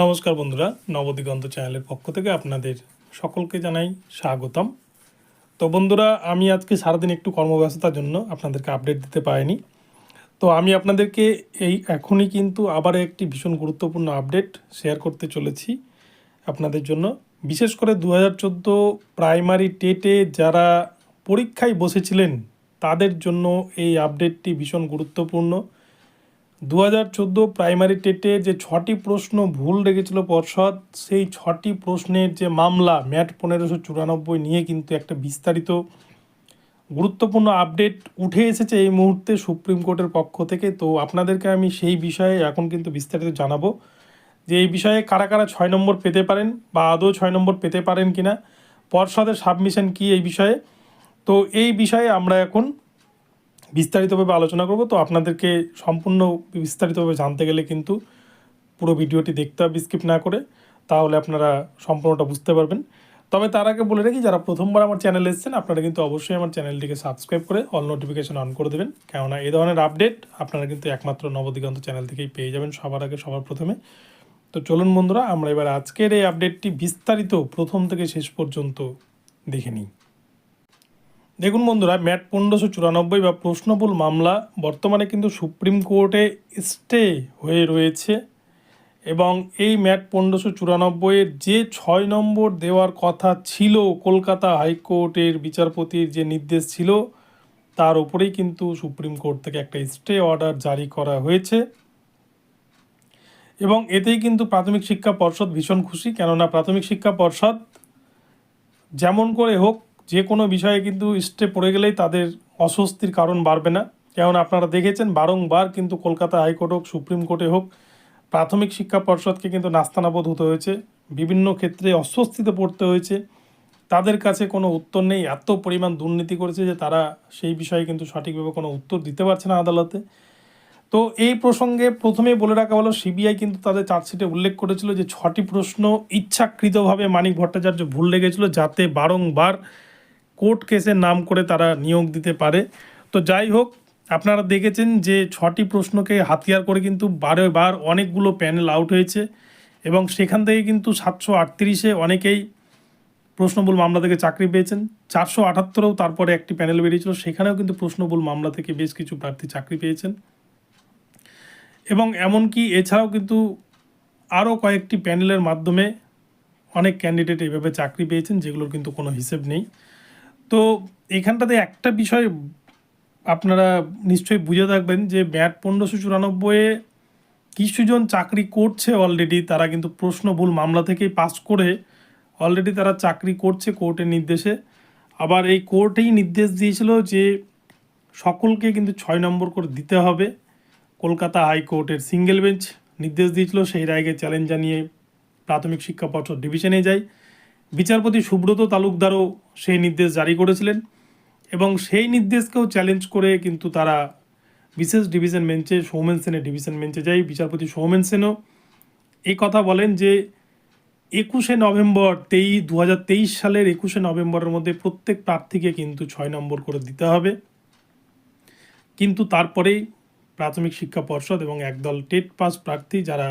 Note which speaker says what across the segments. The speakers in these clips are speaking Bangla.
Speaker 1: নমস্কার বন্ধুরা, নবদিগন্ত চ্যানেলের পক্ষ থেকে আপনাদের সকলকে জানাই স্বাগতম। তো বন্ধুরা, আমি আজকে সারাদিন একটু কর্মব্যস্ততার জন্য আপনাদেরকে আপডেট দিতে পারিনি। তো আমি আপনাদেরকে এখনই কিন্তু আবার একটি ভীষণ গুরুত্বপূর্ণ আপডেট শেয়ার করতে চলেছি আপনাদের জন্য। বিশেষ করে 2014 প্রাইমারি টেটে যারা পরীক্ষায় বসেছিলেন তাদের জন্য এই আপডেটটি ভীষণ গুরুত্বপূর্ণ। 2014 প্রাইমারি টেটে যে 6টি প্রশ্ন ভুল রেখেছিল পর্ষদ, সেই 6টি প্রশ্নের যে মামলা ম্যাট 1594 নিয়ে কিন্তু একটা বিস্তারিত গুরুত্বপূর্ণ আপডেট উঠে এসেছে এই মুহূর্তে সুপ্রিম কোর্টের পক্ষ থেকে। তো আপনাদেরকে আমি সেই বিষয়ে এখন কিন্তু বিস্তারিত জানাবো যে এই বিষয়ে কারা কারা 6 নম্বর পেতে পারেন বা আদৌ 6 নম্বর পেতে পারেন কিনা, পর্ষদের সাবমিশন কি এই বিষয়ে। তো এই বিষয়ে আমরা এখন বিস্তারিতভাবে আলোচনা করব। তো আপনাদেরকে সম্পূর্ণ বিস্তারিতভাবে জানতে গেলে কিন্তু পুরো ভিডিওটি দেখতে হবে স্কিপ না করে, তাহলে আপনারা সম্পূর্ণটা বুঝতে পারবেন। তবে তার আগে বলে রাখি, যারা প্রথমবার আমার চ্যানেলে এসেছেন আপনারা কিন্তু অবশ্যই আমার চ্যানেলটিকে সাবস্ক্রাইব করে অল নোটিফিকেশন অন করে দেবেন, কেননা এই ধরনের আপডেট আপনারা কিন্তু একমাত্র নবদিগন্ত চ্যানেল থেকেই পেয়ে যাবেন সবার আগে, সবার প্রথমে। তো চলুন বন্ধুরা, আমরা এবার আজকের এই আপডেটটি বিস্তারিত প্রথম থেকে শেষ পর্যন্ত দেখে নিই। দেখুন বন্ধুরা, ম্যাট 1594 বা প্রশ্নভুল মামলা বর্তমানে কিন্তু সুপ্রিম কোর্টে স্টে হয়ে রয়েছে এবং এই ম্যাট 1594-এর যে 6 নম্বর দেওয়ার কথা ছিল কলকাতা হাইকোর্টের বিচারপতির যে নির্দেশ ছিল তার উপরেই কিন্তু সুপ্রিম কোর্ট থেকে একটা স্টে অর্ডার জারি করা হয়েছে এবং এতেই কিন্তু প্রাথমিক শিক্ষা পর্ষদ ভীষণ খুশি, কেননা প্রাথমিক শিক্ষা পর্ষদ যেমন করে হোক যে কোনো বিষয়ে কিন্তু স্টে পড়ে গেলেই তাদের অস্বস্তির কারণ বাড়বে না। কেননা আপনারা দেখেছেন বারংবার কিন্তু কলকাতা হাইকোর্ট হোক, সুপ্রিম কোর্টে হোক, প্রাথমিক শিক্ষা পর্ষদকে কিন্তু নাস্তানাবুদ হতে হয়েছে, বিভিন্ন ক্ষেত্রে অস্বস্তিতে পড়তে হয়েছে। তাদের কাছে কোনো উত্তর নেই, এত পরিমাণ দুর্নীতি করেছে যে তারা সেই বিষয়ে কিন্তু সঠিকভাবে কোনো উত্তর দিতে পারছে না আদালতে। তো এই প্রসঙ্গে প্রথমেই বলে রাখা হলো, সিবিআই কিন্তু তাদের চার্জশিটে উল্লেখ করেছিল যে 6টি প্রশ্ন ইচ্ছাকৃতভাবে মানিক ভট্টাচার্য ভুল লেগেছিল, যাতে বারংবার কোর্ট কেসের নাম করে তারা নিয়োগ দিতে পারে। তো যাই হোক, আপনারা দেখেছেন যে 6টি প্রশ্নকে হাতিয়ার করে কিন্তু বারবার অনেকগুলো প্যানেল আউট হয়েছে এবং সেখান থেকে কিন্তু 738-এ অনেকেই প্রশ্নভুল মামলা থেকে চাকরি পেয়েছেন। 478-এও তারপরে একটি প্যানেল বেরিয়েছিল, সেখানেও কিন্তু প্রশ্নভুল মামলা থেকে বেশ কিছু প্রার্থী চাকরি পেয়েছেন এবং এমনকি এছাড়াও কিন্তু আরও কয়েকটি প্যানেলের মাধ্যমে অনেক ক্যান্ডিডেট এইভাবে চাকরি পেয়েছেন, যেগুলোর কিন্তু কোনো হিসেব নেই। তো এখানটাতে একটা বিষয় আপনারা নিশ্চয়ই বুঝে থাকবেন যে ম্যাট 1594-এ কিছুজন চাকরি করছে অলরেডি, তারা কিন্তু প্রশ্নভুল মামলা থেকেই পাস করে অলরেডি তারা চাকরি করছে কোর্টের নির্দেশে। আবার এই কোর্টেই নির্দেশ দিয়েছিল যে সকলকে কিন্তু 6 নম্বর করে দিতে হবে। কলকাতা হাইকোর্টের সিঙ্গেল বেঞ্চ নির্দেশ দিয়েছিল, সেই রায়কে চ্যালেঞ্জ জানিয়ে প্রাথমিক শিক্ষা পর্ষদ ডিভিশনে যায়। বিচারপতি সুব্রত তালুকদারও সেই নির্দেশ জারি করেছিলেন এবং সেই নির্দেশকেও চ্যালেঞ্জ করে কিন্তু তারা বিশেষ ডিভিশন বেঞ্চে সৌমেন সেনের ডিভিশন বেঞ্চে যায়। বিচারপতি সৌমেন সেনও এই কথা বলেন যে 21শে নভেম্বর 2023 সালের 21শে নভেম্বরের মধ্যে প্রত্যেক প্রার্থীকে কিন্তু 6 নম্বর করে দিতে হবে। কিন্তু তারপরেই প্রাথমিক শিক্ষা পর্ষদ এবং একদল টেট পাস প্রার্থী যারা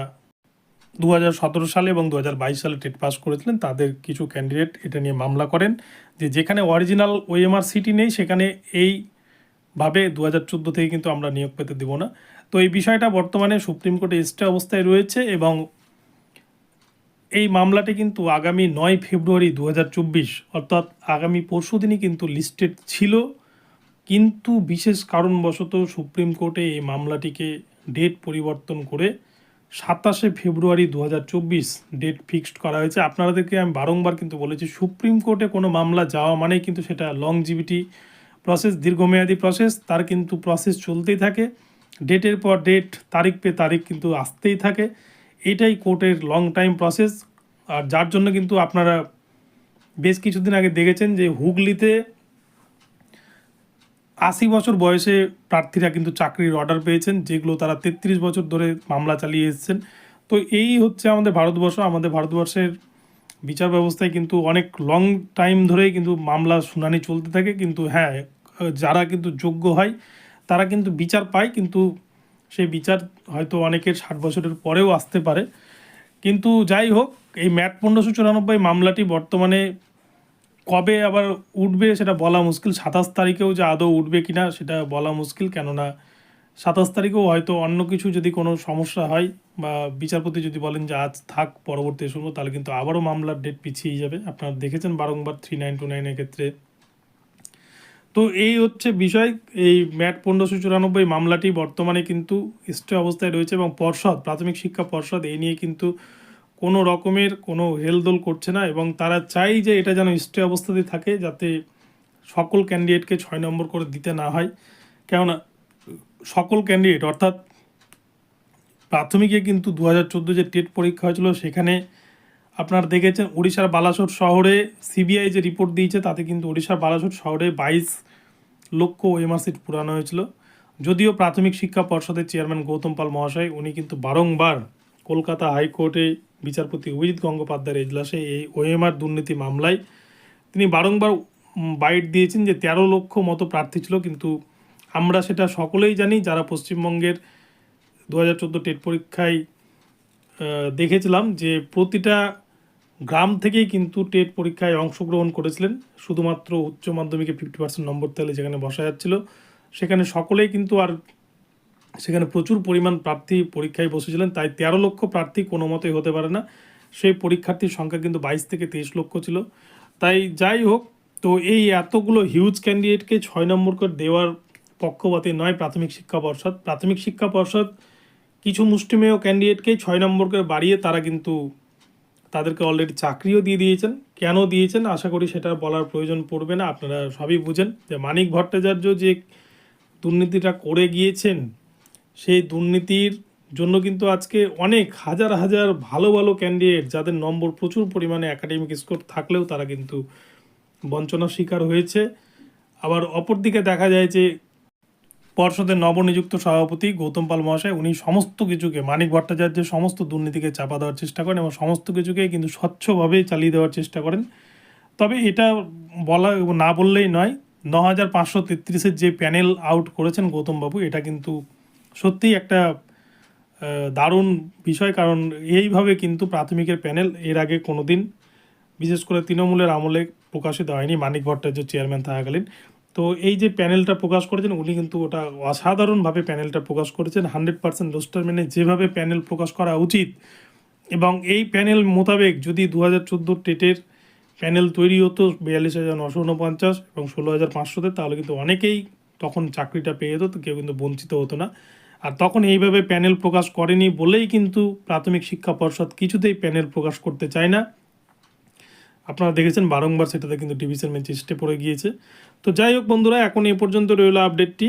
Speaker 1: 2017 সালে এবং 2022 সালে টেট পাস করেছিলেন, তাদের কিছু ক্যান্ডিডেট এটা নিয়ে মামলা করেন যে যেখানে অরিজিনাল ওএমআর সিটি নেই সেখানে এইভাবে 2014 থেকে কিন্তু আমরা নিয়োগ পেতে দেব না। তো এই বিষয়টা বর্তমানে সুপ্রিম কোর্টে স্টে অবস্থায় রয়েছে এবং এই মামলাটি কিন্তু আগামী 9 ফেব্রুয়ারি 2024 অর্থাৎ আগামী পরশু দিনই কিন্তু লিস্টেড ছিল, কিন্তু বিশেষ কারণবশত সুপ্রিম কোর্টে এই মামলাটিকে ডেট পরিবর্তন করে 27শে ফেব্রুয়ারি 2024 ডেট ফিক্সড করা হয়েছে। আপনাদেরকে আমি বারংবার কিন্তু বলেছি, সুপ্রিম কোর্টে কোনো মামলা যাওয়া মানেই কিন্তু সেটা লংজিভিটি প্রসেস, দীর্ঘমেয়াদী প্রসেস, তার কিন্তু প্রসেস চলতেই থাকে, ডেটের পর ডেট, তারিখ পে তারিখ কিন্তু আসতেই থাকে। এটাই কোর্টের লং টাইম প্রসেস। আর যার জন্য কিন্তু আপনারা বেশ কিছুদিন আগে দেখেছেন যে হুগলিতে 80 বছর বয়সে প্রার্থীরা কিন্তু চাকরির অর্ডার পেয়েছেন, যেগুলো তারা 33 বছর ধরে মামলা চালিয়ে এসেছেন। তো এই হচ্ছে আমাদের ভারতবর্ষ। আমাদের ভারতবর্ষের বিচার ব্যবস্থায় কিন্তু অনেক লং টাইম ধরেই কিন্তু মামলা শুনানি চলতে থাকে। কিন্তু হ্যাঁ, যারা কিন্তু যোগ্য হয় তারা কিন্তু বিচার পায়, কিন্তু সেই বিচার হয়তো অনেকের 60 বছরের পরেও আসতে পারে। কিন্তু যাই হোক, এই ম্যাট 1594 মামলাটি বর্তমানে কবে আবার উঠবে সেটা বলা মুশকিল। 27 তারিখেও যে আদৌ উঠবে কিনা সেটা বলা মুশকিল, কেননা 27 তারিখেও হয়তো অন্য কিছু যদি কোনো সমস্যা হয় বা বিচারপতি যদি বলেন যে আজ থাক পরবর্তী শুনবো, তাহলে কিন্তু আবারও মামলার ডেট পিছিয়ে যাবে। আপনারা দেখেছেন বারংবার 3929-এর ক্ষেত্রে। তো এই হচ্ছে বিষয়। এই ম্যাট 1594 মামলাটি বর্তমানে কিন্তু স্টে অবস্থায় রয়েছে এবং পর্ষদ, প্রাথমিক শিক্ষা পর্ষদ এই নিয়ে কিন্তু কোনো রকমের কোনো হেলদোল করছে না এবং তারা চাই যে এটা যেন স্টে অবস্থাতে থাকে, যাতে সকল ক্যান্ডিডেটকে 6 নম্বর করে দিতে না হয়। কেননা সকল ক্যান্ডিডেট অর্থাৎ প্রাথমিকে কিন্তু 2014 যে টেট পরীক্ষা হয়েছিল সেখানে আপনারা দেখেছেন উড়িষ্যার বালাসোর শহরে সিবিআই যে রিপোর্ট দিয়েছে তাতে কিন্তু উড়িষ্যার বালাসোর শহরে 22 লক্ষ ওএমআর সিট পুরানো হয়েছিল। যদিও প্রাথমিক শিক্ষা পর্ষদের চেয়ারম্যান গৌতম পাল মহাশয় উনি কিন্তু বারংবার কলকাতা হাইকোর্টে বিচারপতি অভিজিৎ গঙ্গোপাধ্যায়ের এজলাসে এই ওএমআর দুর্নীতি মামলায় তিনি বারংবার বাইট দিয়েছেন যে 13 লক্ষ মতো প্রার্থী ছিল, কিন্তু আমরা সেটা সকলেই জানি যারা পশ্চিমবঙ্গের 2014 টেট পরীক্ষায় দেখেছিলাম যে প্রতিটা গ্রাম থেকেই কিন্তু টেট পরীক্ষায় অংশগ্রহণ করেছিলেন। শুধুমাত্র উচ্চ মাধ্যমিকে 50% নম্বর তাহলে যেখানে বসা যাচ্ছিল সেখানে সকলেই কিন্তু আর সেখানে প্রচুর পরিমাণ প্রার্থী পরীক্ষায় বসেছিলেন, তাই 13 লক্ষ প্রার্থী কোনো মতেই হতে পারে না। সেই পরীক্ষার্থীর সংখ্যা কিন্তু 22 থেকে 23 লক্ষ ছিল। তাই যাই হোক, তো এই এতগুলো হিউজ ক্যান্ডিডেটকে 6 নম্বর করে দেওয়ার পক্ষপাতী নয় প্রাথমিক শিক্ষা পর্ষদ। প্রাথমিক শিক্ষা পর্ষদ কিছু মুষ্টিমেয় ক্যান্ডিডেটকে 6 নম্বর করে বাড়িয়ে তারা কিন্তু তাদেরকে অলরেডি চাকরিও দিয়ে দিয়েছেন। কেন দিয়েছেন আশা করি সেটা বলার প্রয়োজন পড়বে না, আপনারা সবই বুঝেন যে মানিক ভট্টাচার্য যে দুর্নীতিটা করে গিয়েছেন সেই দুর্নীতির জন্য কিন্তু আজকে অনেক হাজার হাজার ভালো ভালো ক্যান্ডিডেট যাদের নম্বর প্রচুর পরিমাণে একাডেমিক স্কোর থাকলেও তারা কিন্তু বঞ্চনার শিকার হয়েছে। আবার অপরদিকে দেখা যায় যে পর্ষদের নবনিযুক্ত সভাপতি গৌতম পাল মহাশয় উনি সমস্ত কিছুকে মানিক ভট্টাচার্যের সমস্ত দুর্নীতিকে চাপা দেওয়ার চেষ্টা করেন এবং সমস্ত কিছুকে কিন্তু স্বচ্ছভাবে চালিয়ে দেওয়ার চেষ্টা করেন। তবে এটা বলা না বললেই নয়, 9533-এর যে প্যানেল আউট করেছেন গৌতমবাবু, এটা কিন্তু সত্যিই একটা দারুণ বিষয়, কারণ এইভাবে কিন্তু প্রাথমিকের প্যানেল এর আগে কোনো দিন বিশেষ করে তৃণমূলের আমলে প্রকাশিত হয়নি মানিক ভট্টাচার্য চেয়ারম্যান থাকাকালীন। তো এই যে প্যানেলটা প্রকাশ করেছেন উনি কিন্তু ওটা অসাধারণভাবে প্যানেলটা প্রকাশ করেছেন। 100% রোস্টার মেনে যেভাবে প্যানেল প্রকাশ করা উচিত, এবং এই প্যানেল মোতাবেক যদি 2014 টেটের প্যানেল তৈরি হতো 42,949 এবং 16,500-তে, তাহলে কিন্তু অনেকেই তখন চাকরিটা পেয়ে যেত, কেউ কিন্তু বঞ্চিত হতো না। আর তখন এইভাবে প্যানেল প্রকাশ করেনি বলেই কিন্তু প্রাথমিক শিক্ষা পর্ষদ কিছুতেই প্যানেল প্রকাশ করতে চায় না। আপনারা দেখেছেন বারংবার সেটাতে কিন্তু ডিভিশন বেঞ্চ স্টে পড়ে গিয়েছে। তো যাই হোক বন্ধুরা, এখন এই পর্যন্ত রইল আপডেটটি।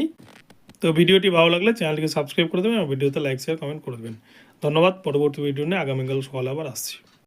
Speaker 1: তো ভিডিওটি ভালো লাগলে চ্যানেলটিকে সাবস্ক্রাইব করে দেবেন এবং ভিডিওতে লাইক শেয়ার কমেন্ট করে দেবেন। ধন্যবাদ। পরবর্তী ভিডিও নিয়ে আগামীকাল সকালে আবার আসছি।